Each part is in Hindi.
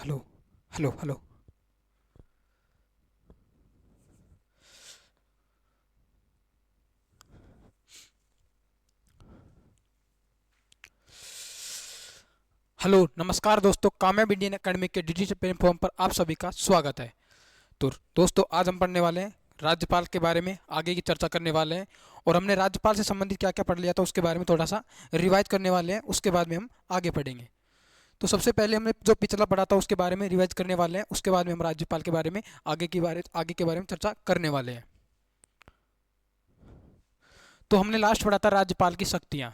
Hello hello hello. हेलो नमस्कार दोस्तों, कामयाब इंडियन एकेडमी के डिजिटल प्लेटफॉर्म पर आप सभी का स्वागत है। तो दोस्तों, आज हम पढ़ने वाले हैं राज्यपाल के बारे में, आगे की चर्चा करने वाले हैं। और हमने राज्यपाल से संबंधित क्या क्या पढ़ लिया था उसके बारे में थोड़ा सा रिवाइज करने वाले हैं, उसके बाद में हम आगे पढ़ेंगे। तो सबसे पहले हमने जो पिछला पढ़ा था उसके बारे में रिवाइज करने वाले हैं, उसके बाद में हम राज्यपाल के बारे में आगे के बारे में चर्चा करने वाले हैं। तो हमने लास्ट पढ़ा था राज्यपाल की शक्तियाँ।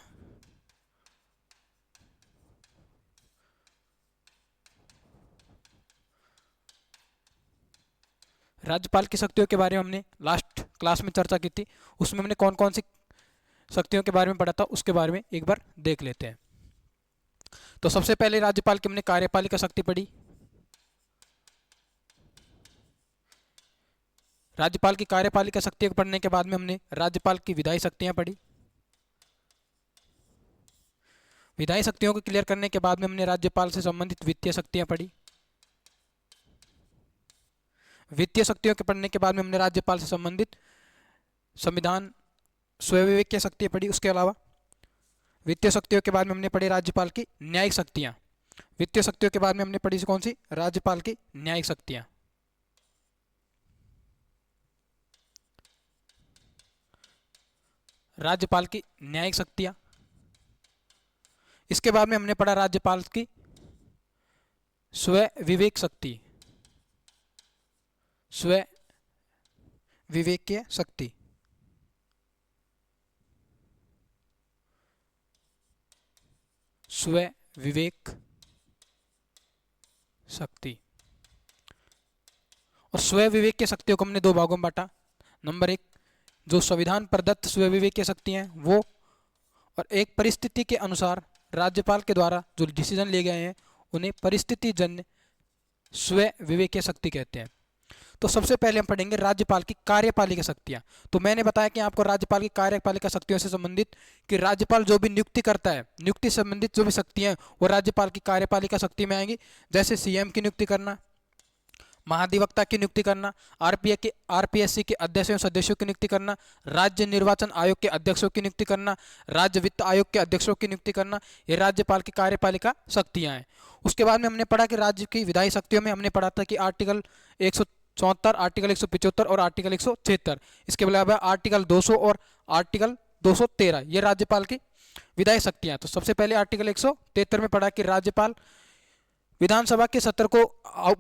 राज्यपाल की शक्तियों के बारे में हमने लास्ट क्लास में चर्चा की थी। उसमें हमने कौन कौन सी शक्तियों के बारे में पढ़ा था उसके बारे में एक बार देख लेते हैं। तो सबसे पहले राज्यपाल की हमने कार्यपालिका शक्ति पढ़ी। राज्यपाल की कार्यपालिका शक्तियों को पढ़ने के बाद में हमने राज्यपाल की विधायी शक्तियां पढ़ी। विधायी शक्तियों को क्लियर करने के बाद में हमने राज्यपाल से संबंधित वित्तीय शक्तियां पढ़ी। वित्तीय शक्तियों के पढ़ने के बाद में हमने राज्यपाल से संबंधित संविधान स्वयं विवेक की शक्तियां पढ़ी। उसके अलावा वित्तीय शक्तियों के बाद में हमने पढ़ी राज्यपाल की न्यायिक शक्तियां। वित्तीय शक्तियों के बाद में हमने पढ़ी कौन सी? राज्यपाल की न्यायिक शक्तियां। राज्यपाल की न्यायिक शक्तियां। इसके बाद में हमने पढ़ा राज्यपाल की स्वयं विवेक शक्ति। स्वयं विवेकीय शक्ति। स्वयं विवेक शक्ति। और स्वयं विवेक की शक्तियों को हमने दो भागों में बांटा। नंबर एक, जो संविधान प्रदत्त स्वयं विवेक की शक्ति हैं वो, और एक परिस्थिति के अनुसार राज्यपाल के द्वारा जो डिसीजन लिए गए हैं उन्हें परिस्थितिजन्य स्वयं विवेकीय शक्ति कहते हैं। तो सबसे पहले हम पढ़ेंगे राज्यपाल की कार्यपालिका शक्तियां। तो मैंने बताया कि आपको राज्यपाल की कार्यपालिका शक्तियों से संबंधित कि राज्यपाल जो भी नियुक्ति करता है, नियुक्ति से संबंधित जो भी शक्तियां हैं वो राज्यपाल की कार्यपालिका शक्ति में आएंगी। जैसे सीएम की नियुक्ति करना, महाधिवक्ता की नियुक्ति करना, आरपीएससी के अध्यक्षों सदस्यों की नियुक्ति करना, राज्य निर्वाचन आयोग के अध्यक्षों की नियुक्ति करना, राज्य वित्त आयोग के अध्यक्षों की नियुक्ति करना, ये राज्यपाल की कार्यपालिका शक्तियां हैं। उसके बाद में हमने पढ़ा कि राज्य की विधायी शक्तियों में हमने पढ़ा था कि आर्टिकल 174, आर्टिकल 175 और आर्टिकल 176। इसके अलावा आर्टिकल 200 और आर्टिकल 213 ये राज्यपाल की विधायी शक्तियां। तो सबसे पहले आर्टिकल 173 में पढ़ा कि राज्यपाल विधानसभा के सत्र को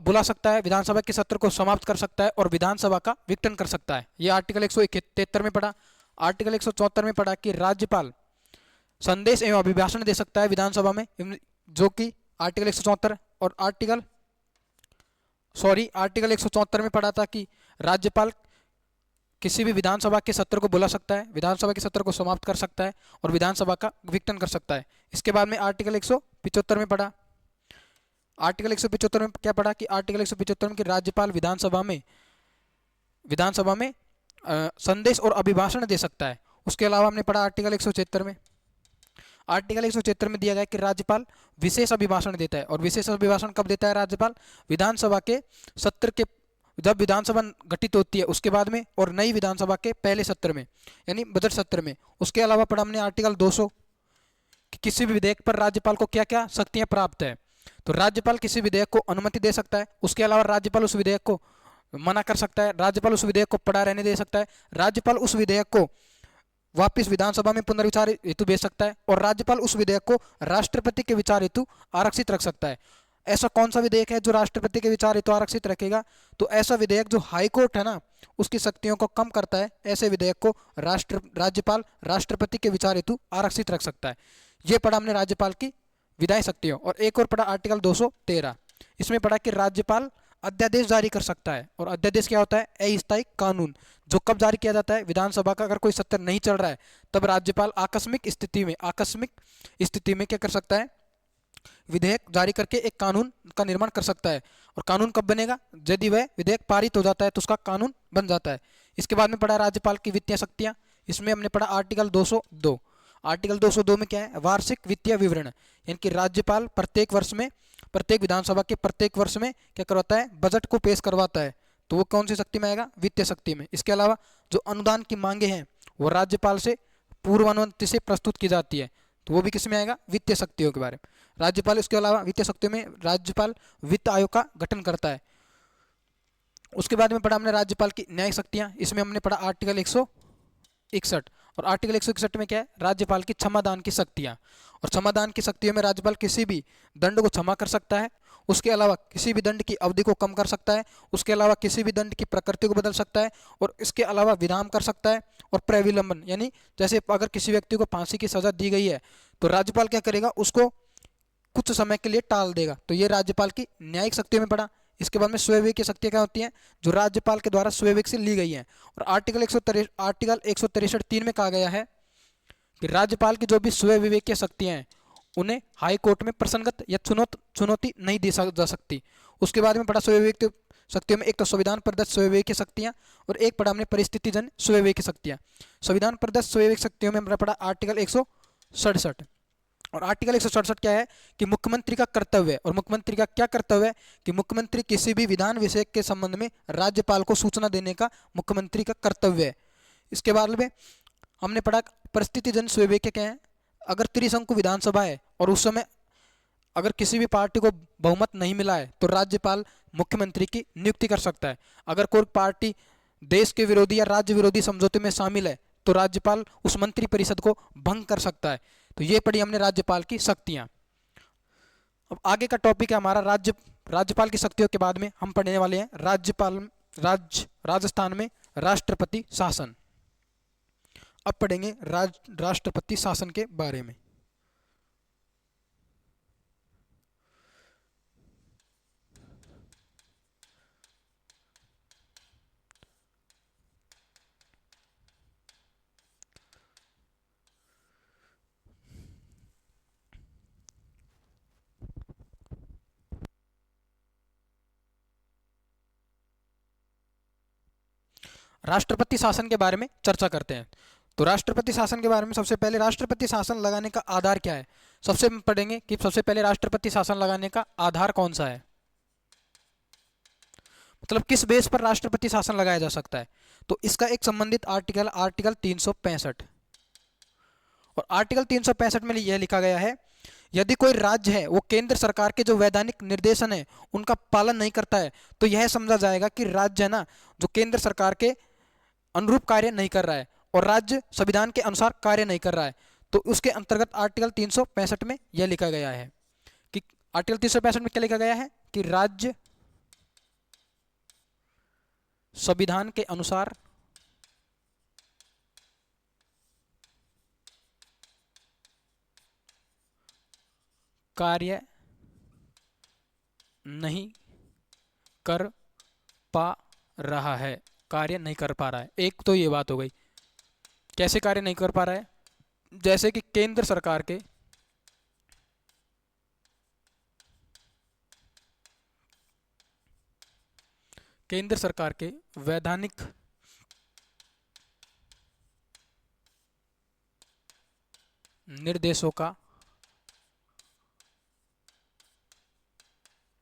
बुला सकता है, विधानसभा के सत्र को समाप्त कर सकता है और विधानसभा का विघटन कर सकता है। ये आर्टिकल 173 में पढ़ा। आर्टिकल 174 में पढ़ा कि राज्यपाल संदेश एवं अभिभाषण दे सकता है विधानसभा में, जो कि आर्टिकल 174। और आर्टिकल 174 में पढ़ा था कि राज्यपाल किसी भी विधानसभा के सत्र को बुला सकता है, विधानसभा के सत्र को समाप्त कर सकता है और विधानसभा का विघटन कर सकता है। इसके बाद में आर्टिकल 175 में पढ़ा। आर्टिकल 175 में क्या पढ़ा कि आर्टिकल 175 में कि राज्यपाल विधानसभा में संदेश और अभिभाषण दे सकता है। उसके अलावा हमने पढ़ा आर्टिकल 176 में, आर्टिकल 176 में दिया गया कि राज्यपाल विशेष अभिभाषण देता है। और विशेष अभिभाषण कब देता है राज्यपाल? विधानसभा के सत्र के, जब विधानसभा गठित होती है उसके बाद में, और नई विधानसभा के पहले सत्र में यानी बजट सत्र में। उसके अलावा पढ़ा हमने आर्टिकल 200 कि किसी भी विधेयक पर राज्यपाल को क्या क्या शक्तियां प्राप्त है। तो राज्यपाल किसी विधेयक को अनुमति दे सकता है, उसके अलावा राज्यपाल उस विधेयक को मना कर सकता है, राज्यपाल उस विधेयक को पड़ा रहने दे सकता है, राज्यपाल उस विधेयक को वापिस विधानसभा में पुनर्विचार हेतु भेज सकता है, और राज्यपाल उस विधेयक को राष्ट्रपति के विचार हेतु आरक्षित रख सकता है। ऐसा कौन सा विधेयक है जो राष्ट्रपति के विचार हेतु आरक्षित रखेगा? तो ऐसा विधेयक जो हाईकोर्ट है ना उसकी शक्तियों को कम करता है, ऐसे विधेयक को राज्यपाल राष्ट्रपति के विचार हेतु आरक्षित रख सकता है। ये पढ़ा हमने राज्यपाल की विधायी शक्तियों। और एक और पढ़ा आर्टिकल 213। इसमें पढ़ा कि राज्यपाल अध्यादेश जारी कर सकता है। और अध्यादेश क्या होता है? अस्थायी कानून, जो कब जारी किया जाता है? विधानसभा का अगर कोई सत्र नहीं चल रहा है तब राज्यपाल आकस्मिक स्थिति में क्या कर सकता है? विधेयक जारी करके एक कानून का निर्माण कर सकता है। और कानून कब बनेगा? यदि वह विधेयक पारित हो जाता है तो उसका कानून बन जाता है। इसके बाद में पढ़ा राज्यपाल की वित्तीय शक्तियां। इसमें हमने पढ़ा आर्टिकल 202। आर्टिकल 202 में क्या है? वार्षिक वित्तीय विवरण, यानी कि राज्यपाल प्रत्येक वर्ष में प्रत्येक विधानसभा के प्रत्येक वर्ष में क्या करवाता है, बजट को पेश करवाता है, तो वो कौन सी शक्ति में आएगा, वित्तीय शक्ति में। इसके अलावा जो अनुदान की मांगे हैं वो राज्यपाल से पूर्व अनुमति से प्रस्तुत की जाती है, तो वो भी किस में आएगा, वित्तीय शक्तियों के बारे में। राज्यपाल, इसके अलावा वित्तीय शक्तियों में राज्यपाल वित्त आयोग का गठन करता है। उसके बाद में पढ़ा हमने राज्यपाल की न्यायिक शक्तियां, इसमें हमने पढ़ा आर्टिकल 161, और आर्टिकल 161 में क्या है, राज्यपाल की क्षमादान की शक्तियां। और क्षमादान की शक्तियों में राज्यपाल किसी भी दंड को क्षमा कर सकता है, उसके अलावा किसी भी दंड की अवधि को कम कर सकता है, उसके अलावा किसी भी दंड की प्रकृति को बदल सकता है, और इसके अलावा विराम कर सकता है, और प्रविलंबन यानी जैसे अगर किसी व्यक्ति को फांसी की सजा दी गई है तो राज्यपाल क्या करेगा, उसको कुछ समय के लिए टाल देगा, तो ये राज्यपाल की न्यायिक शक्तियों में पड़ा। इसके बाद में स्वविवेक की शक्तियां क्या होती हैं, जो राज्यपाल के द्वारा स्वविवेक से ली गई हैं। और आर्टिकल 163(3) में कहा गया है कि राज्यपाल की जो भी स्वविवेक की शक्तियां हैं उन्हें हाई कोर्ट में प्रसंगत या चुनौती नहीं दी जा सकती। उसके बाद में पढ़ा स्वविवेक की शक्तियों में एक तो संविधान प्रदत्त स्वविवेक की शक्तियां, और एक पढ़ा हमने परिस्थितिजन्य स्वविवेक की शक्तियां। संविधान प्रदत्त स्वविवेक शक्तियों में हमने पढ़ा आर्टिकल 167, और आर्टिकल 167 क्या है कि मुख्यमंत्री का कर्तव्य है, और मुख्यमंत्री का क्या कर्तव्य है कि मुख्यमंत्री किसी भी विधान विषय के संबंध में राज्यपाल को सूचना देने का मुख्यमंत्री का कर्तव्य है। इसके बाद में हमने पढ़ा परिस्थितिजन्य स्वविवेक क्या है, अगर त्रिशंकु विधानसभा है और उस समय अगर किसी भी पार्टी को बहुमत नहीं मिला है तो राज्यपाल मुख्यमंत्री की नियुक्ति कर सकता है। अगर कोई पार्टी देश के विरोधी या राज्य विरोधी समझौते में शामिल है तो राज्यपाल उस मंत्री परिषद को भंग कर सकता है। तो ये पढ़ी हमने राज्यपाल की शक्तियां। अब आगे का टॉपिक है हमारा राज्यपाल की शक्तियों के बाद में हम पढ़ने वाले हैं राजस्थान में राष्ट्रपति शासन। अब पढ़ेंगे राष्ट्रपति शासन के बारे में। राष्ट्रपति शासन के बारे में चर्चा करते हैं। तो राष्ट्रपति शासन के बारे में सबसे पहले राष्ट्रपति शासन लगाने का आधार क्या है, सबसे पढ़ेंगे कि सबसे पहले राष्ट्रपति शासन लगाने का आधार कौन सा है, मतलब किस बेस पर राष्ट्रपति शासन लगाया जा सकता है। तो इसका एक संबंधित आर्टिकल 365, और आर्टिकल 365 में यह लिखा गया है यदि कोई राज्य है वो केंद्र सरकार के जो वैधानिक निर्देशन है उनका पालन नहीं करता है तो यह समझा जाएगा कि राज्य है ना जो केंद्र सरकार के अनुरूप कार्य नहीं कर रहा है और राज्य संविधान के अनुसार कार्य नहीं कर रहा है। तो उसके अंतर्गत आर्टिकल 365 में यह लिखा गया है कि आर्टिकल 365 में क्या लिखा गया है कि राज्य संविधान के अनुसार कार्य नहीं कर पा रहा है, कार्य नहीं कर पा रहा है। एक तो ये बात हो गई, कैसे कार्य नहीं कर पा रहा है, जैसे कि केंद्र सरकार के वैधानिक निर्देशों का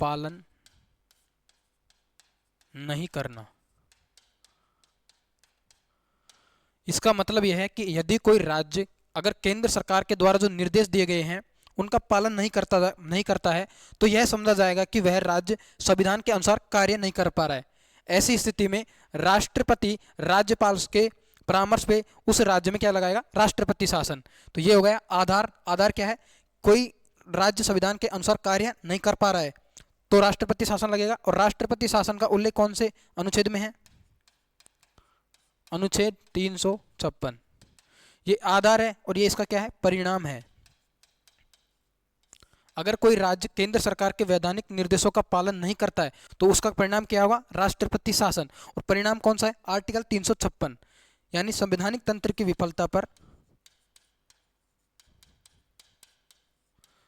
पालन नहीं करना। इसका मतलब यह है कि यदि कोई राज्य अगर केंद्र सरकार के द्वारा जो निर्देश दिए गए हैं उनका पालन नहीं करता है तो यह समझा जाएगा कि वह राज्य संविधान के अनुसार कार्य नहीं कर पा रहा है। ऐसी स्थिति में राष्ट्रपति राज्यपाल के परामर्श पे उस राज्य में क्या लगाएगा, राष्ट्रपति शासन। तो ये हो गया आधार क्या है, कोई राज्य संविधान के अनुसार कार्य नहीं कर पा रहा है तो राष्ट्रपति शासन लगेगा। और राष्ट्रपति शासन का उल्लेख कौन से अनुच्छेद में है, अनुच्छेद 356। ये आधार है और ये इसका क्या है, परिणाम है। अगर कोई राज्य केंद्र सरकार के वैधानिक निर्देशों का पालन नहीं करता है तो उसका परिणाम क्या होगा, राष्ट्रपति शासन। और परिणाम कौन सा है, आर्टिकल 356 यानी संवैधानिक तंत्र की विफलता पर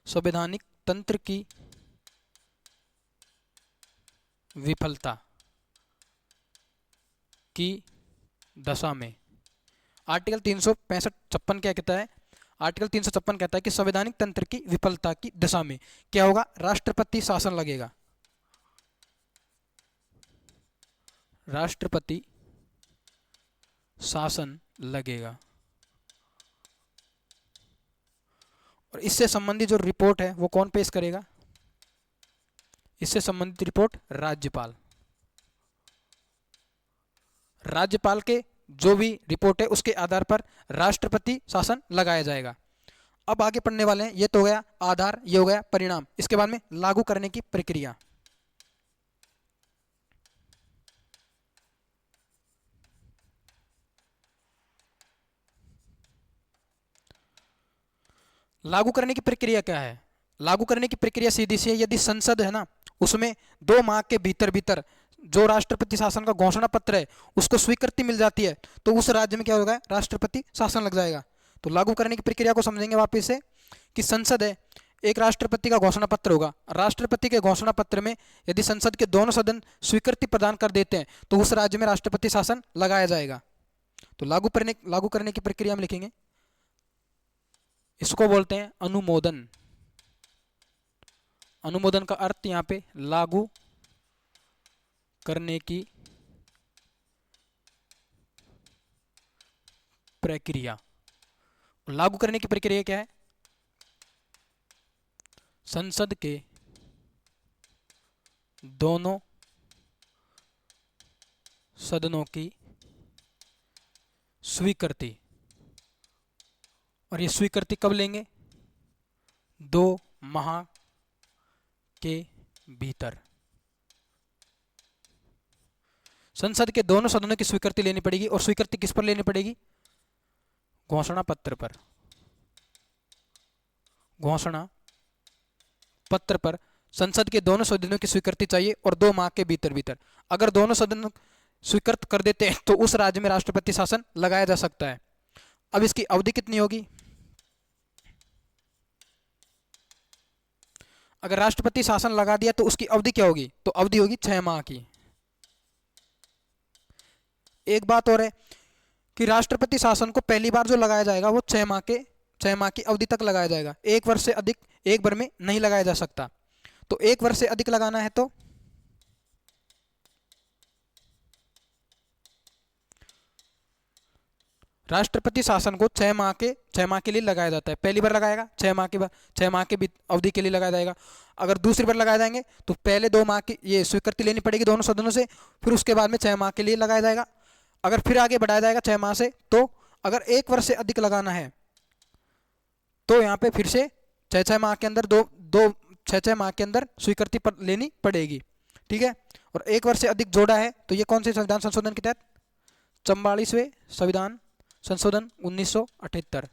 संवैधानिक तंत्र की विफलता की दशा में। आर्टिकल 365 क्या कहता है, आर्टिकल 356 कहता है कि संवैधानिक तंत्र की विफलता की दिशा में क्या होगा, राष्ट्रपति शासन लगेगा। राष्ट्रपति शासन लगेगा। और इससे संबंधित जो रिपोर्ट है वो कौन पेश करेगा, इससे संबंधित रिपोर्ट राज्यपाल। राज्यपाल के जो भी रिपोर्ट है उसके आधार पर राष्ट्रपति शासन लगाया जाएगा। अब आगे पढ़ने वाले हैं, ये तो हो गया आधार, ये हो गया परिणाम। इसके बाद में लागू करने की प्रक्रिया। लागू करने की प्रक्रिया क्या है, लागू करने की प्रक्रिया सीधी सी है। यदि संसद है ना, उसमें 2 माह के भीतर भीतर जो राष्ट्रपति शासन का घोषणा पत्र है उसको स्वीकृति मिल जाती है तो उस राज्य में क्या होगा, राष्ट्रपति शासन लग जाएगा। तो लागू करने की प्रक्रिया को समझेंगे वापस से कि संसद है, एक राष्ट्रपति का घोषणा पत्र होगा। राष्ट्रपति के घोषणा पत्र में यदि संसद के दोनों सदन स्वीकृति प्रदान कर देते हैं तो उस राज्य में राष्ट्रपति शासन लगाया जाएगा। तो लागू करने की प्रक्रिया में लिखेंगे, इसको बोलते हैं अनुमोदन। अनुमोदन का अर्थ यहाँ पे लागू करने की प्रक्रिया। लागू करने की प्रक्रिया क्या है, संसद के दोनों सदनों की स्वीकृति। और ये स्वीकृति कब लेंगे, 2 माह के भीतर। संसद के दोनों सदनों की स्वीकृति लेनी पड़ेगी। और स्वीकृति किस पर लेनी पड़ेगी, घोषणा पत्र पर। घोषणा पत्र पर संसद के दोनों सदनों की स्वीकृति चाहिए और 2 माह के भीतर भीतर। अगर दोनों सदन स्वीकृत कर देते हैं तो उस राज्य में राष्ट्रपति शासन लगाया जा सकता है। अब इसकी अवधि कितनी होगी, अगर राष्ट्रपति शासन लगा दिया तो उसकी अवधि क्या होगी, तो अवधि होगी 6 माह की। एक बात और है कि राष्ट्रपति शासन को पहली बार जो लगाया जाएगा वो 6 माह की अवधि तक लगाया जाएगा। 1 वर्ष से अधिक एक बार में नहीं लगाया जा सकता। तो 1 वर्ष से अधिक लगाना है तो राष्ट्रपति शासन को 6 माह के लिए लगाया जाता है। पहली बार लगाएगा 6 माह के बाद, 6 माह की अवधि के लिए लगाया जाएगा। अगर दूसरी बार लगाए जाएंगे तो पहले 2 माह की ये स्वीकृति लेनी पड़ेगी दोनों सदनों से, फिर उसके बाद में 6 माह के लिए लगाया जाएगा। अगर फिर आगे बढ़ाया जाएगा 6 माह से, तो अगर 1 वर्ष से अधिक लगाना है तो यहाँ पे फिर से 6 माह के अंदर 6 माह के अंदर स्वीकृति लेनी पड़ेगी। ठीक है। और 1 वर्ष से अधिक जोड़ा है तो ये कौन से संविधान संशोधन के तहत, 44वें संविधान संशोधन 1978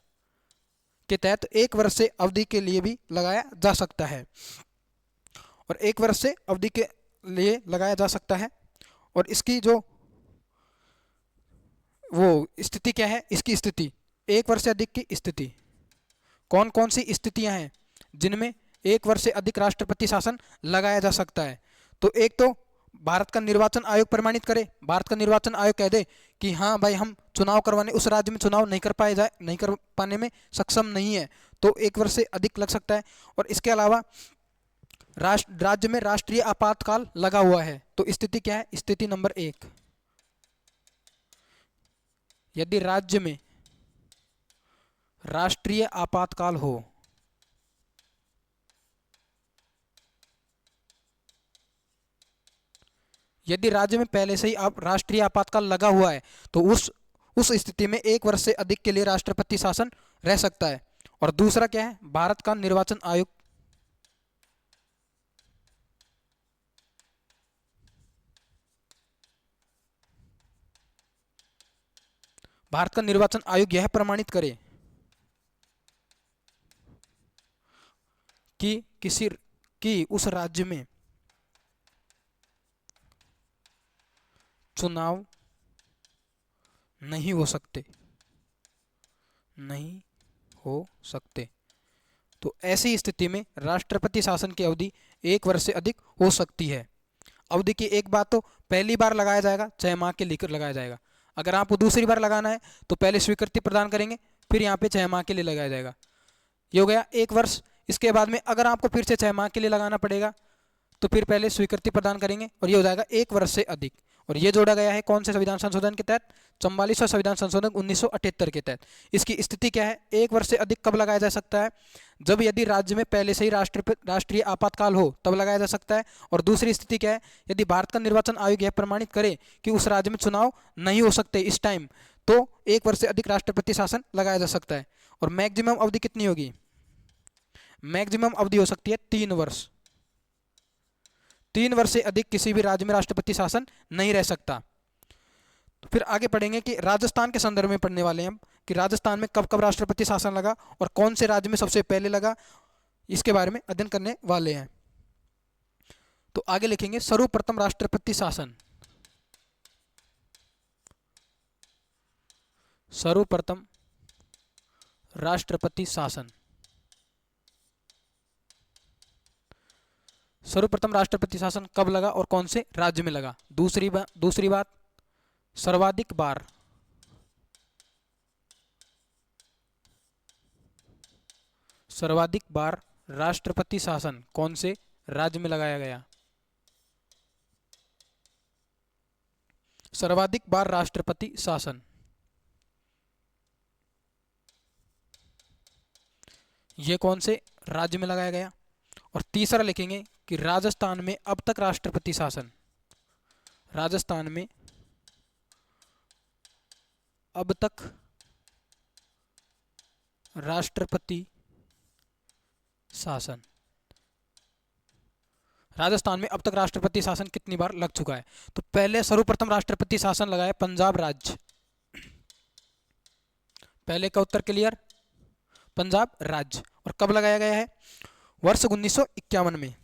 के तहत 1 वर्ष से अवधि के लिए भी लगाया जा सकता है। और 1 वर्ष से अवधि के लिए लगाया जा सकता है। और इसकी जो वो स्थिति क्या है, इसकी स्थिति 1 वर्ष से अधिक की स्थिति, कौन कौन सी स्थितियां हैं जिनमें 1 वर्ष से अधिक राष्ट्रपति शासन लगाया जा सकता है। तो एक तो भारत का निर्वाचन आयोग प्रमाणित करे, भारत का निर्वाचन आयोग कह दे कि हाँ भाई हम चुनाव करवाने, उस राज्य में चुनाव नहीं कर पाने में सक्षम नहीं है, तो 1 वर्ष से अधिक लग सकता है। और इसके अलावा राज्य में राष्ट्रीय आपातकाल लगा हुआ है, तो स्थिति क्या है, स्थिति नंबर 1, यदि राज्य में राष्ट्रीय आपातकाल हो, यदि राज्य में पहले से ही राष्ट्रीय आपातकाल लगा हुआ है तो उस स्थिति में 1 वर्ष से अधिक के लिए राष्ट्रपति शासन रह सकता है। और दूसरा क्या है, भारत का निर्वाचन आयोग, भारत का निर्वाचन आयोग यह प्रमाणित करे कि उस राज्य में चुनाव नहीं हो सकते। तो ऐसी स्थिति में राष्ट्रपति शासन की अवधि 1 वर्ष से अधिक हो सकती है। अवधि की एक बात तो पहली बार लगाया जाएगा 6 माह के लेकर लगाया जाएगा। अगर आपको दूसरी बार लगाना है तो पहले स्वीकृति प्रदान करेंगे, फिर यहाँ पे 6 माह के लिए लगाया जाएगा। ये हो गया 1 वर्ष। इसके बाद में अगर आपको फिर से 6 माह के लिए लगाना पड़ेगा तो फिर पहले स्वीकृति प्रदान करेंगे और ये हो जाएगा 1 वर्ष से अधिक। और ये जोड़ा गया है कौन से संविधान संशोधन के तहत? 44वां संविधान संशोधन 1978 के तहत। इसकी स्थिति क्या है? 1 वर्ष से अधिक कब लगाया जा सकता है? जब यदि राज्य में पहले से ही राष्ट्रीय आपातकाल हो तब लगाया जा सकता है। और दूसरी स्थिति क्या है? यदि भारत का निर्वाचन आयोग यह प्रमाणित करे कि उस राज्य में चुनाव नहीं हो सकते इस टाइम, तो 1 वर्ष से अधिक राष्ट्रपति शासन लगाया जा सकता है। और मैक्सिमम अवधि कितनी होगी? मैक्सिमम अवधि हो सकती है 3 वर्ष। 3 वर्ष से अधिक किसी भी राज्य में राष्ट्रपति शासन नहीं रह सकता। तो फिर आगे पढ़ेंगे कि राजस्थान के संदर्भ में पढ़ने वाले हैं हम कि राजस्थान में कब कब राष्ट्रपति शासन लगा और कौन से राज्य में सबसे पहले लगा, इसके बारे में अध्ययन करने वाले हैं। तो आगे लिखेंगे सर्वप्रथम राष्ट्रपति शासन। सर्वप्रथम राष्ट्रपति शासन। सर्वप्रथम राष्ट्रपति शासन कब लगा और कौन से राज्य में लगा? दूसरी बात सर्वाधिक बार राष्ट्रपति शासन कौन से राज्य में लगाया गया? सर्वाधिक बार राष्ट्रपति शासन ये कौन से राज्य में लगाया गया? और तीसरा लिखेंगे कि राजस्थान में अब तक राष्ट्रपति शासन, राजस्थान में अब तक राष्ट्रपति शासन, राजस्थान में अब तक राष्ट्रपति शासन कितनी बार लग चुका है? तो पहले सर्वप्रथम राष्ट्रपति शासन लगाया पंजाब राज्य। पहले का उत्तर क्लियर? पंजाब राज्य। और कब लगाया गया है? वर्ष 1951 में।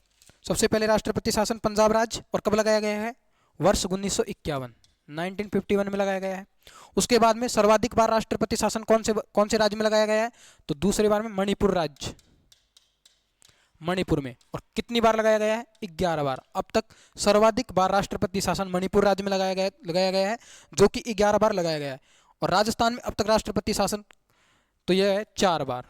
सबसे पहले राष्ट्रपति शासन पंजाब राज्य। और कब लगाया गया है? वर्ष 1951, 1951 में लगाया गया है। उसके बाद में सर्वाधिक बार राष्ट्रपति शासन कौन से राज्य में लगाया गया है? तो दूसरी बार में मणिपुर राज्य, मणिपुर में। और कितनी बार लगाया गया है? 11 बार। अब तक सर्वाधिक बार राष्ट्रपति शासन मणिपुर राज्य में लगाया गया है, जो कि 11 बार लगाया गया है। और राजस्थान में अब तक राष्ट्रपति शासन तो यह है 4 बार।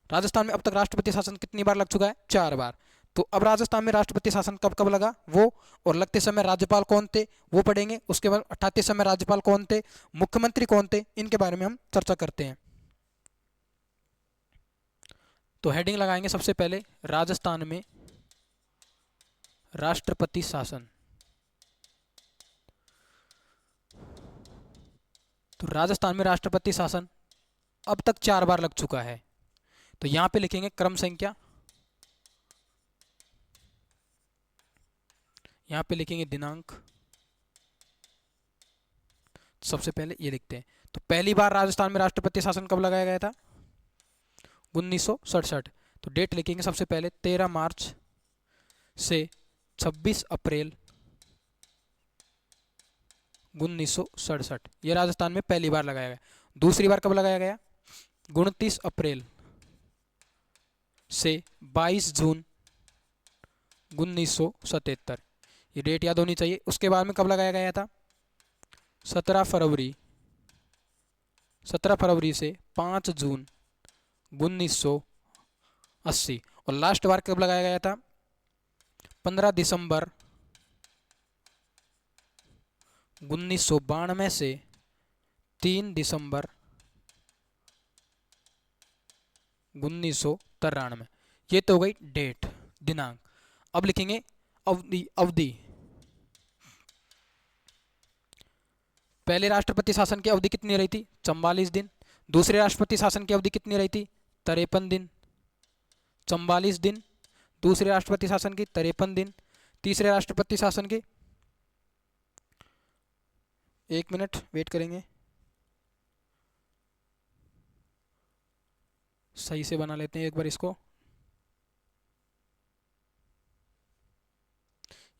राजस्थान में अब तक राष्ट्रपति शासन कितनी बार लग चुका है? 4 बार। तो अब राजस्थान में राष्ट्रपति शासन कब कब लगा वो, और लगते समय राज्यपाल कौन थे वो पढ़ेंगे। उसके बाद हटाते समय राज्यपाल कौन थे, मुख्यमंत्री कौन थे, इनके बारे में हम चर्चा करते हैं। तो हेडिंग लगाएंगे सबसे पहले राजस्थान में राष्ट्रपति शासन। तो राजस्थान में राष्ट्रपति शासन अब तक 4 बार लग चुका है। तो यहां पे लिखेंगे क्रम संख्या, यहां पे लिखेंगे दिनांक। सबसे पहले ये लिखते हैं। तो पहली बार राजस्थान में राष्ट्रपति शासन कब लगाया गया था? 1967। तो डेट लिखेंगे सबसे पहले 13 मार्च से 26 अप्रैल 1967। ये राजस्थान में पहली बार लगाया गया। दूसरी बार कब लगाया गया? 29 अप्रैल से 22 जून 1977। ये डेट याद होनी चाहिए। उसके बाद में कब लगाया गया था? 17 फरवरी से 5 जून 1980। और लास्ट बार कब लगाया गया था? 15 दिसंबर 1992 से 3 दिसंबर 1993। ये तो हो गई डेट, दिनांक। अब लिखेंगे अवधि। पहले राष्ट्रपति शासन की अवधि कितनी रही थी? 44 दिन। दूसरे राष्ट्रपति शासन की अवधि कितनी रही थी? 53 दिन। 44 दिन दूसरे राष्ट्रपति शासन की, 53 दिन तीसरे राष्ट्रपति शासन की। 1 मिनट वेट करेंगे, सही से बना लेते हैं एक बार इसको।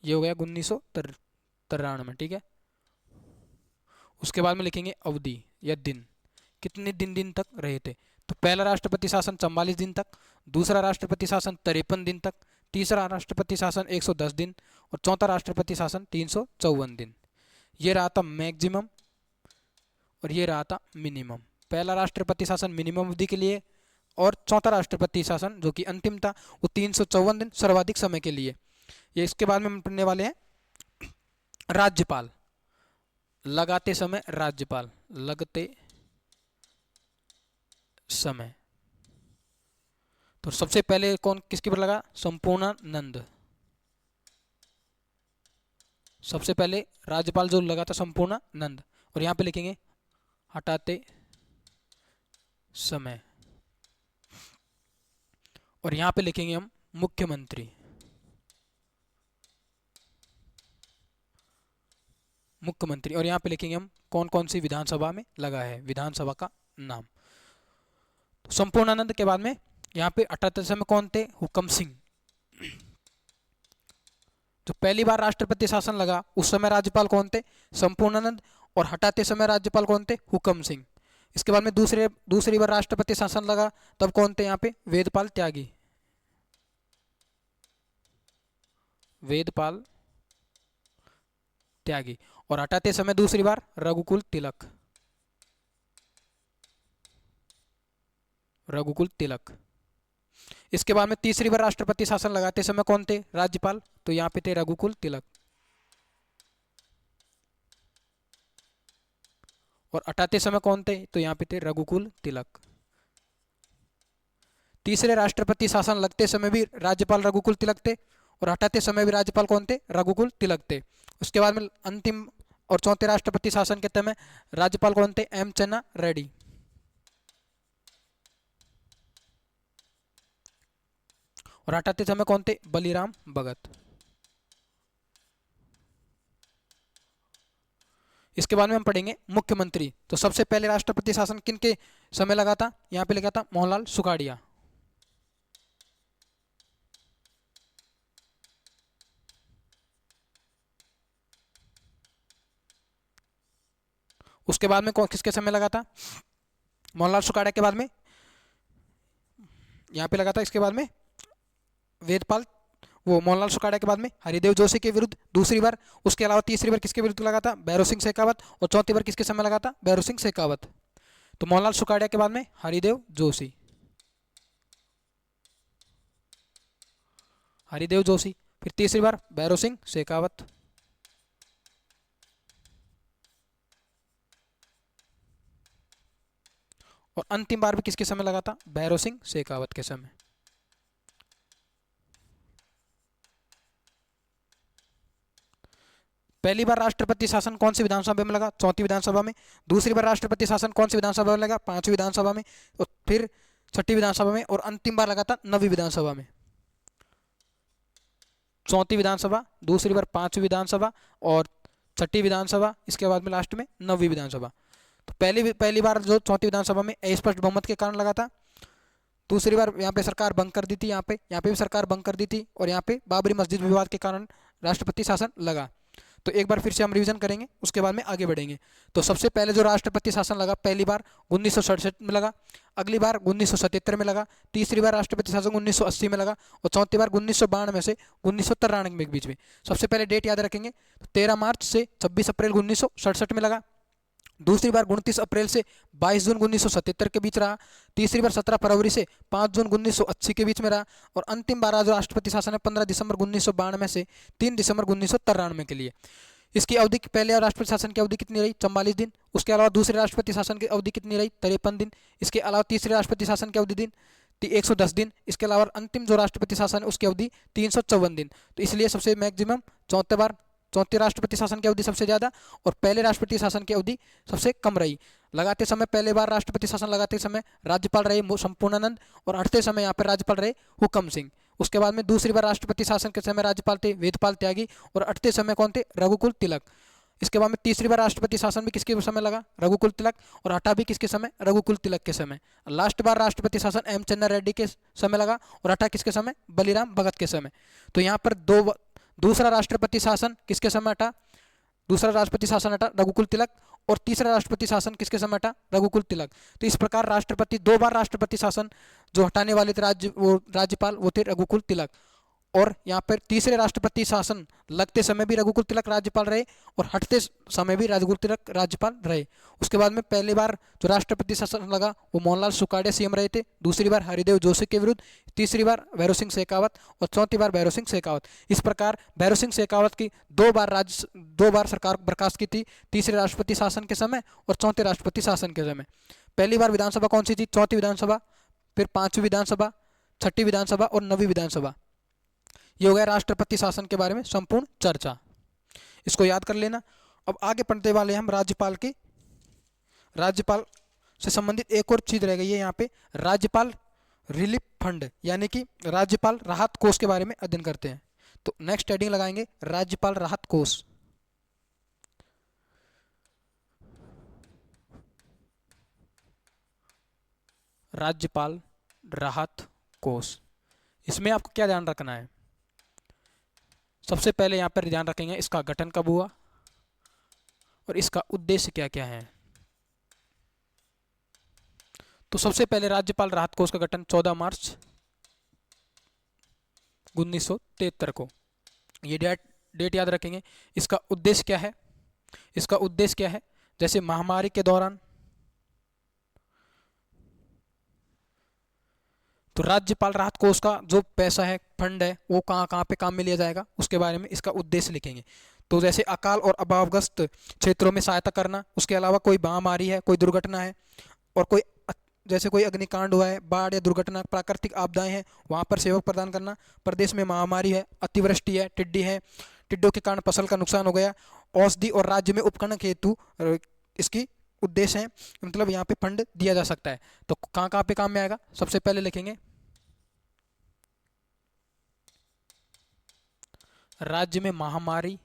ये हो गया 1993, ठीक है। उसके बाद में लिखेंगे अवधि या दिन, कितने दिन तक रहे थे। तो पहला राष्ट्रपति शासन 44 दिन तक, दूसरा राष्ट्रपति शासन 53 दिन तक, तीसरा राष्ट्रपति शासन 110 दिन और चौथा राष्ट्रपति शासन 354 दिन। ये रहा था मैक्सिमम और ये रहा था मिनिमम। पहला राष्ट्रपति शासन मिनिमम अवधि के लिए, और चौथा राष्ट्रपति शासन जो कि अंतिम था वो 354 दिन सर्वाधिक समय के लिए। ये इसके बाद में हम पढ़ने वाले हैं राज्यपाल। लगाते समय राज्यपाल, लगते समय। तो सबसे पहले कौन किसके पर लगा? संपूर्णानंद। सबसे पहले राज्यपाल जो लगा था संपूर्णानंद। और यहां पे लिखेंगे हटाते समय, और यहां पे लिखेंगे हम मुख्यमंत्री। मुख्यमंत्री, और यहां पे लिखेंगे हम कौन कौन सी विधानसभा में लगा है, विधानसभा का नाम। तो संपूर्णानंद के बाद में यहाँ पे 78 समय कौन थे? हुकम सिंह। जो पहली बार राष्ट्रपति शासन लगा उस समय राज्यपाल कौन थे? संपूर्णानंद। और हटाते समय राज्यपाल कौन थे? हुकम सिंह। इसके बाद में दूसरी बार राष्ट्रपति शासन लगा तब कौन थे यहाँ पे? वेदपाल त्यागी। वेदपाल त्यागी। और हटाते समय दूसरी बार रघुकुल तिलक। रघुकुल तिलक। इसके बाद में तीसरी बार राष्ट्रपति शासन लगाते समय कौन थे? राज्यपाल। तो यहाँ पे थे रघुकुल तिलक। और हटाते समय कौन थे? तो यहाँ पे थे रघुकुल तिलक। तीसरे राष्ट्रपति शासन लगते समय भी राज्यपाल रघुकुल तिलक थे, और हटाते समय भी राज्यपाल कौन थे? रघुकुल तिलक थे। उसके बाद में अंतिम और चौथे राष्ट्रपति शासन के समय राज्यपाल कौन थे? एम चन्ना रेड्डी। और हटाते समय कौन थे? बलिराम भगत। इसके बाद में हम पढ़ेंगे मुख्यमंत्री। तो सबसे पहले राष्ट्रपति शासन किन के समय लगा था? यहाँ पे लिखा था मोहनलाल सुखाड़िया। उसके बाद में किसके समय लगा था? मोहनलाल सुखाड़िया के बाद में यहाँ पे लगा था, इसके बाद में वेदपाल, वो मोहनलाल सुखाड़िया के बाद में हरिदेव जोशी के विरुद्ध दूसरी बार। उसके अलावा तीसरी बार किसके विरुद्ध लगा था? भैरों सिंह शेखावत। और चौथी बार किसके समय लगा था? भैरों सिंह शेखावत। तो मोहनलाल सुखाड़िया के बाद में हरिदेव जोशी। हरिदेव जोशी, फिर तीसरी बार भैरों सिंह शेखावत। और अंतिम बार भी किसके समय लगा था? भैरों सिंह शेखावत के समय। पहली बार राष्ट्रपति शासन कौन सी विधानसभा में लगा? चौथी विधानसभा में। दूसरी बार राष्ट्रपति शासन कौन सी विधानसभा में लगा? पांचवी विधानसभा में। और फिर छठी विधानसभा में। और अंतिम बार लगा था नवी विधानसभा में। चौथी विधानसभा, दूसरी बार पांचवी विधानसभा, और छठी विधानसभा, इसके बाद में लास्ट में नवी विधानसभा। तो पहली बार जो चौथी विधानसभा में अस्पष्ट बहुमत के कारण लगा था। दूसरी बार यहाँ पे सरकार भंग कर दी थी, यहाँ पे भी सरकार भंग कर दी थी, और यहाँ पे बाबरी मस्जिद विवाद के कारण राष्ट्रपति शासन लगा। तो एक बार फिर से हम रिवीजन करेंगे, उसके बाद में आगे बढ़ेंगे। तो सबसे पहले जो राष्ट्रपति शासन लगा पहली बार 1967 में लगा, अगली बार 1977 में लगा, तीसरी बार राष्ट्रपति शासन 1980 में लगा, और चौथी बार 1992 से 1993 के बीच में। सबसे पहले डेट याद रखेंगे, 13 मार्च से 26 अप्रैल 1967 में लगा। दूसरी बार 29 अप्रैल से 22 जून 1977 के बीच रहा। तीसरी बार 17 फरवरी से 5 जून 1980 के बीच में रहा। और अंतिम बार जो राष्ट्रपति शासन है 15 दिसंबर 1992 से 3 दिसंबर 1993 के लिए। इसकी अवधि, पहले राष्ट्रपति शासन की अवधि कितनी रही? 44 दिन। उसके अलावा दूसरे राष्ट्रपति शासन की अवधि कितनी रही? 53 दिन। इसके अलावा तीसरे राष्ट्रपति शासन की अवधि दिन 110 दिन। इसके अलावा अंतिम जो राष्ट्रपति शासन है उसकी अवधि 354 दिन। तो इसलिए सबसे मैक्सिमम चौथे राष्ट्रपति शासन की अवधि सबसे ज्यादा, और पहले राष्ट्रपति शासन की अवधि सबसे कम रही। लगाते समय पहले बार राष्ट्रपति शासन लगाते समय राज्यपाल रहे संपूर्णानंद, और हटते समय यहाँ पर राज्यपाल रहे हुकम सिंह। उसके बाद में दूसरी बार राष्ट्रपति शासन के समय राज्यपाल थे वेदपाल त्यागी, और हटते समय कौन थे? रघुकुल तिलक। इसके बाद में तीसरी बार राष्ट्रपति शासन भी किसके समय लगा? रघुकुल तिलक। और हटा भी किसके समय? रघुकुल तिलक के समय। लास्ट बार राष्ट्रपति शासन एम चन्ना रेड्डी के समय लगा, और हटा किसके समय? बलिराम भगत के समय। तो यहाँ पर दूसरा राष्ट्रपति शासन किसके समय हटा? दूसरा राष्ट्रपति शासन हटा रघुकुल तिलक, और तीसरा राष्ट्रपति शासन किसके समय हटा? रघुकुल तिलक। तो इस प्रकार राष्ट्रपति, 2 बार राष्ट्रपति शासन जो हटाने वाले थे राज्यपाल, वो थे रघुकुल तिलक। और यहाँ पर तीसरे राष्ट्रपति शासन लगते समय भी रघुकुल तिलक राज्यपाल रहे और हटते समय भी रघुकुल तिलक राज्यपाल रहे। उसके बाद में पहली बार जो राष्ट्रपति शासन लगा वो मोहनलाल सुखाड़िया सीएम रहे थे, दूसरी बार हरिदेव जोशी के विरुद्ध, तीसरी बार भैरव सिंह शेखावत और चौथी बार भैरव सिंह शेखावत। इस प्रकार भैरव सिंह शेखावत की दो बार सरकार बर्खास्त की थी, तीसरे राष्ट्रपति शासन के समय और चौथे राष्ट्रपति शासन के समय। पहली बार विधानसभा कौन सी थी? चौथी विधानसभा, फिर पांचवी विधानसभा, छठी विधानसभा और नवीं विधानसभा। ये हो गया राष्ट्रपति शासन के बारे में संपूर्ण चर्चा, इसको याद कर लेना। अब आगे पढ़ते वाले हम राज्यपाल से संबंधित एक और चीज रह गई है यहाँ पे, राज्यपाल रिलीफ फंड यानी कि राज्यपाल राहत कोष के बारे में अध्ययन करते हैं। तो नेक्स्ट हेडिंग लगाएंगे राज्यपाल राहत कोष। राज्यपाल राहत कोष, इसमें आपको क्या ध्यान रखना है? सबसे पहले यहाँ पर ध्यान रखेंगे इसका गठन कब हुआ और इसका उद्देश्य क्या क्या है। तो सबसे पहले राज्यपाल राहत कोष का गठन 14 मार्च 1973 को, ये डेट याद रखेंगे। इसका उद्देश्य क्या है? इसका उद्देश्य क्या है? जैसे महामारी के दौरान तो राज्यपाल राहत कोष का जो पैसा है, फंड है, वो कहाँ कहाँ पे काम में लिया जाएगा उसके बारे में इसका उद्देश्य लिखेंगे। तो जैसे अकाल और अभावग्रस्त क्षेत्रों में सहायता करना, उसके अलावा कोई महामारी है, कोई दुर्घटना है और कोई जैसे कोई अग्निकांड हुआ है, बाढ़ या दुर्घटना, प्राकृतिक आपदाएं हैं, वहाँ पर सेवा प्रदान करना। प्रदेश में महामारी है, अतिवृष्टि है, टिड्डी है, टिड्डों के कारण फसल का नुकसान हो गया, औषधि और राज्य में उपकरण हेतु इसकी उद्देश्य है, मतलब यहाँ पे फंड दिया जा सकता है। तो कहाँ कहाँ पे काम में आएगा? सबसे पहले लिखेंगे राज्य में महामारी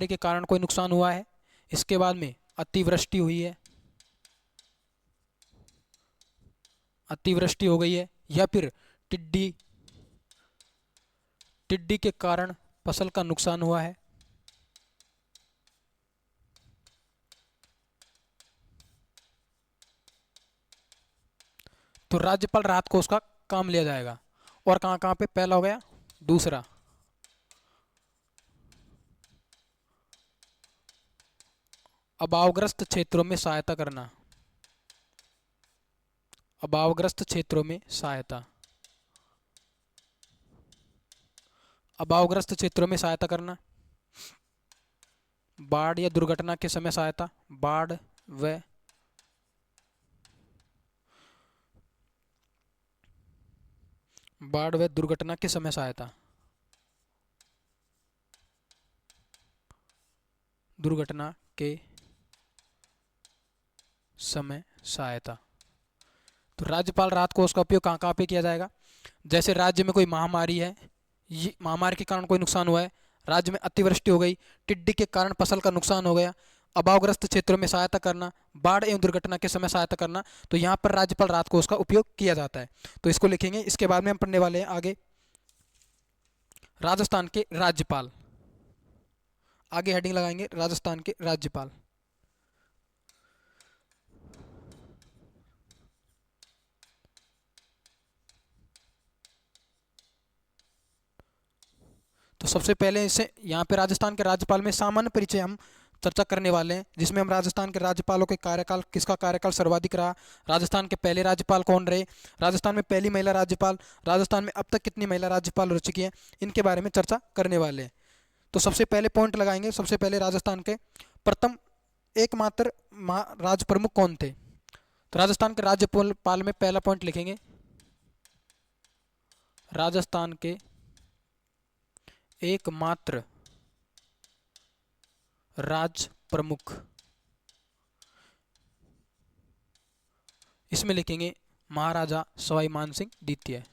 के कारण कोई नुकसान हुआ है, इसके बाद में अतिवृष्टि हुई है, अतिवृष्टि हो गई है, या फिर टिड्डी के कारण फसल का नुकसान हुआ है, तो राज्यपाल राहत कोष का काम लिया जाएगा। और कहाँ कहाँ पे? पहला हो गया, दूसरा अभावग्रस्त क्षेत्रों में सहायता करना, अभावग्रस्त क्षेत्रों में सहायता, अभावग्रस्त क्षेत्रों में सहायता करना, बाढ़ या दुर्घटना के समय सहायता, बाढ़ व दुर्घटना के समय सहायता, दुर्घटना के समय सहायता। तो राज्यपाल राहत कोष का उपयोग कहाँ कहाँ पे किया जाएगा? जैसे राज्य में कोई महामारी है, ये महामारी के कारण कोई नुकसान हुआ है, राज्य में अतिवृष्टि हो गई, टिड्डी के कारण फसल का नुकसान हो गया, अभावग्रस्त क्षेत्रों में सहायता करना, बाढ़ एवं दुर्घटना के समय सहायता करना, तो यहाँ पर राज्यपाल राहत कोष का उपयोग किया जाता है। तो इसको लिखेंगे। इसके बाद में हम पढ़ने वाले हैं आगे राजस्थान के राज्यपाल। आगे हेडिंग लगाएंगे राजस्थान के राज्यपाल। तो सबसे पहले इसे यहाँ पे राजस्थान के राज्यपाल में सामान्य परिचय हम चर्चा करने वाले हैं, जिसमें हम राजस्थान के राज्यपालों के कार्यकाल, किसका कार्यकाल सर्वाधिक रहा, राजस्थान के पहले राज्यपाल कौन रहे, राजस्थान में पहली महिला राज्यपाल, राजस्थान में अब तक कितनी महिला राज्यपाल रह चुकी हैं, इनके बारे में चर्चा करने वाले हैं। तो सबसे पहले पॉइंट लगाएंगे, सबसे पहले राजस्थान के प्रथम एकमात्र राज्य प्रमुख कौन थे। तो राजस्थान के राज्यपाल में पहला पॉइंट लिखेंगे राजस्थान के एकमात्र राज्य प्रमुख, इसमें लिखेंगे महाराजा सवाई मानसिंह द्वितीय।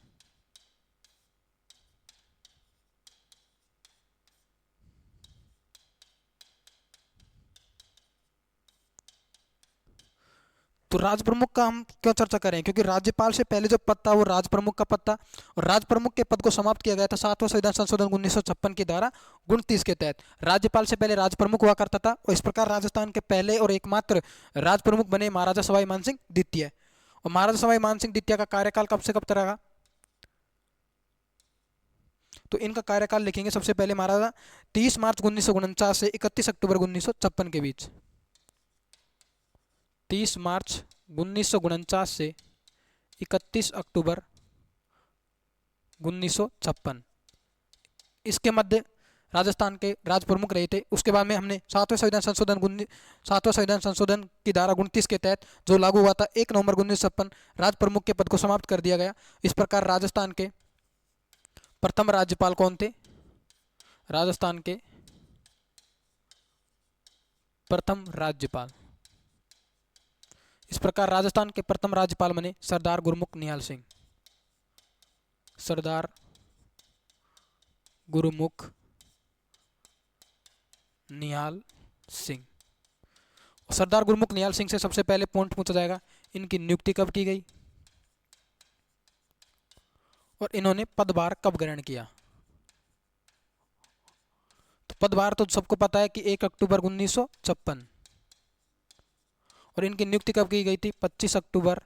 तो राज प्रमुख का हम क्यों चर्चा करें? क्योंकि राज्यपाल से पहले जो पद था वो राज प्रमुख का पद था, और राज प्रमुख के पद को समाप्त किया गया था 7वां संविधान संशोधन 1956 की धारा 29 के तहत। राज्यपाल से पहले राज प्रमुख हुआ करता था, और इस प्रकार राजस्थान के पहले और एकमात्र राज प्रमुख बने महाराजा सवाई मानसिंह द्वितीय। और महाराजा सवाई मानसिंह द्वितीय का कार्यकाल कब से कब तक रहा? तो इनका कार्यकाल लिखेंगे सबसे पहले महाराजा 30 मार्च 1949 से 31 अक्टूबर 1956 के बीच। 30 मार्च 1949 से 31 अक्टूबर 1956, इसके मध्य राजस्थान के राज प्रमुख रहे थे। उसके बाद में हमने सातवें संविधान संशोधन की धारा 29 के तहत जो लागू हुआ था 1 नवंबर 1956, राज प्रमुख के पद को समाप्त कर दिया गया। इस प्रकार राजस्थान के प्रथम राज्यपाल कौन थे? राजस्थान के प्रथम राज्यपाल, इस प्रकार राजस्थान के प्रथम राज्यपाल बने सरदार गुरमुख निहाल सिंह। सरदार गुरमुख निहाल सिंह। सरदार गुरमुख निहाल सिंह से सबसे पहले पॉइंट पूछा जाएगा, इनकी नियुक्ति कब की गई और इन्होंने पदभार कब ग्रहण किया? तो पदभार तो सबको पता है कि 1 अक्टूबर 1956, और इनकी नियुक्ति कब की गई थी? 25 अक्टूबर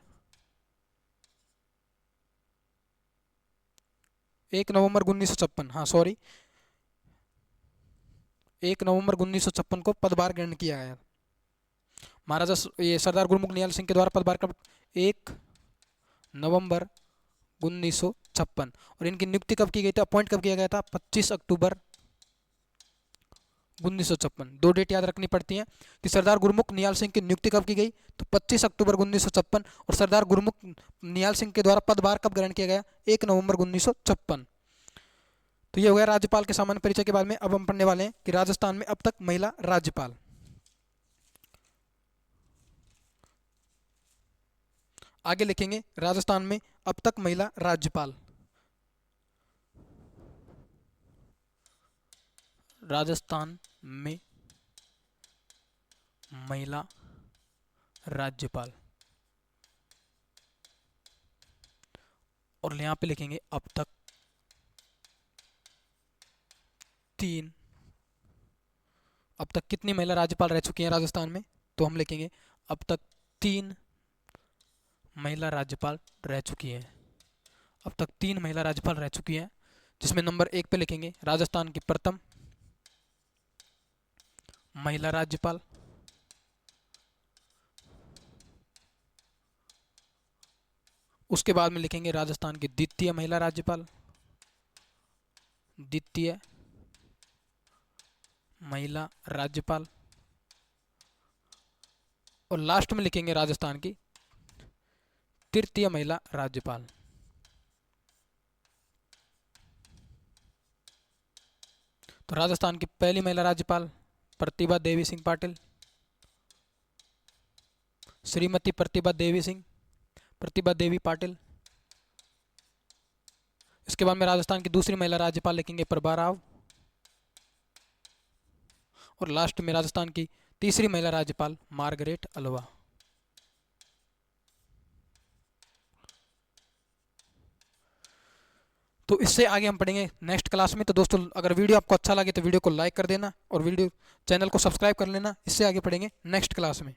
1 नवंबर 1956, हाँ सॉरी, 1 नवंबर 1956 को पदभार ग्रहण किया गया। महाराजा ये सरदार गुरमुख निहाल सिंह के द्वारा पदभार कब? 1 नवंबर 1956, और इनकी नियुक्ति कब की गई थी, अपॉइंट कब किया गया था? 25 अक्टूबर 1956। दो डेट याद रखनी पड़ती हैं कि सरदार गुरमुख निहाल सिंह की नियुक्ति कब की गई, तो 25 अक्टूबर 1956, और सरदार गुरमुख निहाल सिंह के द्वारा पदभार कब ग्रहण किया गया? 1 नवंबर 1956। तो ये हो गया राज्यपाल के सामान्य परिचय के बारे में। अब हम पढ़ने वाले हैं कि राजस्थान में अब तक महिला राज्यपाल। आगे लिखेंगे राजस्थान में अब तक महिला राज्यपाल। राजस्थान में महिला राज्यपाल, और यहां पे लिखेंगे अब तक 3। अब तक कितनी महिला राज्यपाल रह चुकी हैं राजस्थान में? तो हम लिखेंगे अब तक 3 महिला राज्यपाल रह चुकी हैं। अब तक 3 महिला राज्यपाल रह चुकी हैं, जिसमें नंबर 1 पे लिखेंगे राजस्थान की प्रथम महिला राज्यपाल, उसके बाद में लिखेंगे राजस्थान की द्वितीय महिला राज्यपाल, द्वितीय महिला राज्यपाल, और लास्ट में लिखेंगे राजस्थान की तृतीय महिला राज्यपाल। तो राजस्थान की पहली महिला राज्यपाल प्रतिभा देवी सिंह पाटिल, श्रीमती प्रतिभा देवी पाटिल। इसके बाद में राजस्थान की दूसरी महिला राज्यपाल लिखेंगे प्रभा राव, और लास्ट में राजस्थान की तीसरी महिला राज्यपाल मार्गरेट अल्वा। तो इससे आगे हम पढ़ेंगे नेक्स्ट क्लास में। तो दोस्तों अगर वीडियो आपको अच्छा लगे तो वीडियो को लाइक कर देना और वीडियो चैनल को सब्सक्राइब कर लेना। इससे आगे पढ़ेंगे नेक्स्ट क्लास में।